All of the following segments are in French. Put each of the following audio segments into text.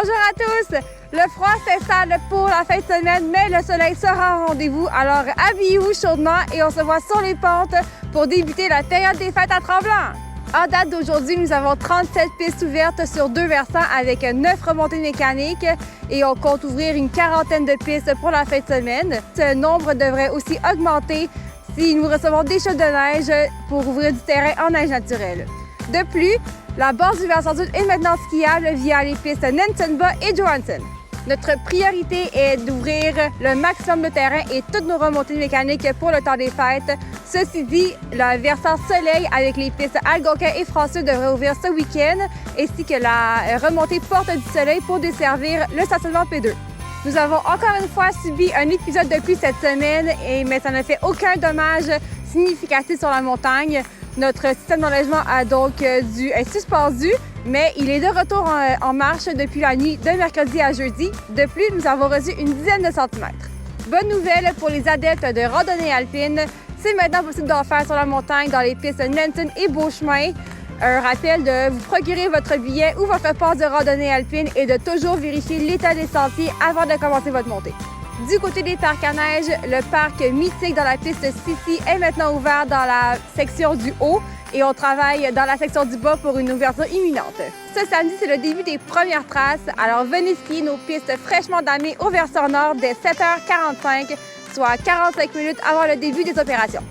Bonjour à tous! Le froid s'installe pour la fin de semaine, mais le soleil sera au rendez-vous. Alors habillez-vous chaudement et on se voit sur les pentes pour débuter la période des fêtes à Tremblant. En date d'aujourd'hui, nous avons 37 pistes ouvertes sur 2 versants avec 9 remontées mécaniques et on compte ouvrir une quarantaine de pistes pour la fin de semaine. Ce nombre devrait aussi augmenter si nous recevons des chutes de neige pour ouvrir du terrain en neige naturelle. De plus, la base du versant sud est maintenant skiable via les pistes Nensonba et Johansson. Notre priorité est d'ouvrir le maximum de terrain et toutes nos remontées mécaniques pour le temps des fêtes. Ceci dit, le versant soleil avec les pistes Algonquin et Français devrait ouvrir ce week-end, ainsi que la remontée Porte du Soleil pour desservir le stationnement P2. Nous avons encore une fois subi un épisode de pluie cette semaine, mais ça n'a fait aucun dommage significatif sur la montagne. Notre système d'enneigement a donc est suspendu, mais il est de retour en marche depuis la nuit de mercredi à jeudi. De plus, nous avons reçu une dizaine de centimètres. Bonne nouvelle pour les adeptes de randonnée alpine, c'est maintenant possible d'en faire sur la montagne dans les pistes Nanton et Beauchemin. Un rappel de vous procurer votre billet ou votre passe de randonnée alpine et de toujours vérifier l'état des sentiers avant de commencer votre montée. Du côté des parcs à neige, le parc mythique dans la piste Sissi est maintenant ouvert dans la section du haut et on travaille dans la section du bas pour une ouverture imminente. Ce samedi, c'est le début des premières traces, alors venez skier nos pistes fraîchement damées au versant nord dès 7h45, soit 45 minutes avant le début des opérations.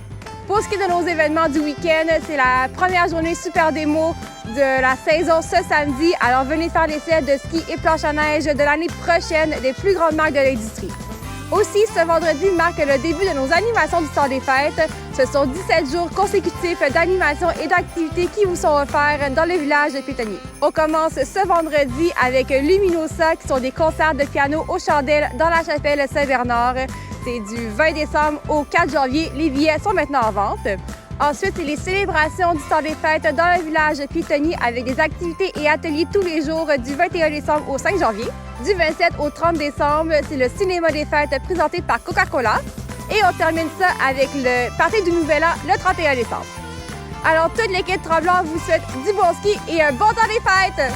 Pour ce qui est de nos événements du week-end, c'est la première journée super démo de la saison ce samedi, alors venez faire l'essai de ski et planche à neige de l'année prochaine des plus grandes marques de l'industrie. Aussi, ce vendredi marque le début de nos animations du temps des fêtes. Ce sont 17 jours consécutifs d'animations et d'activités qui vous sont offerts dans le village de Pétonnier. On commence ce vendredi avec Luminosa, qui sont des concerts de piano aux chandelles dans la chapelle Saint-Bernard. C'est du 20 décembre au 4 janvier. Les billets sont maintenant en vente. Ensuite, c'est les célébrations du temps des fêtes dans le village de Pétonnier avec des activités et ateliers tous les jours du 21 décembre au 5 janvier. Du 27 au 30 décembre, c'est le cinéma des fêtes présenté par Coca-Cola. Et on termine ça avec le party du Nouvel An le 31 décembre. Alors, toute l'équipe Tremblant vous souhaite du bon ski et un bon temps des fêtes!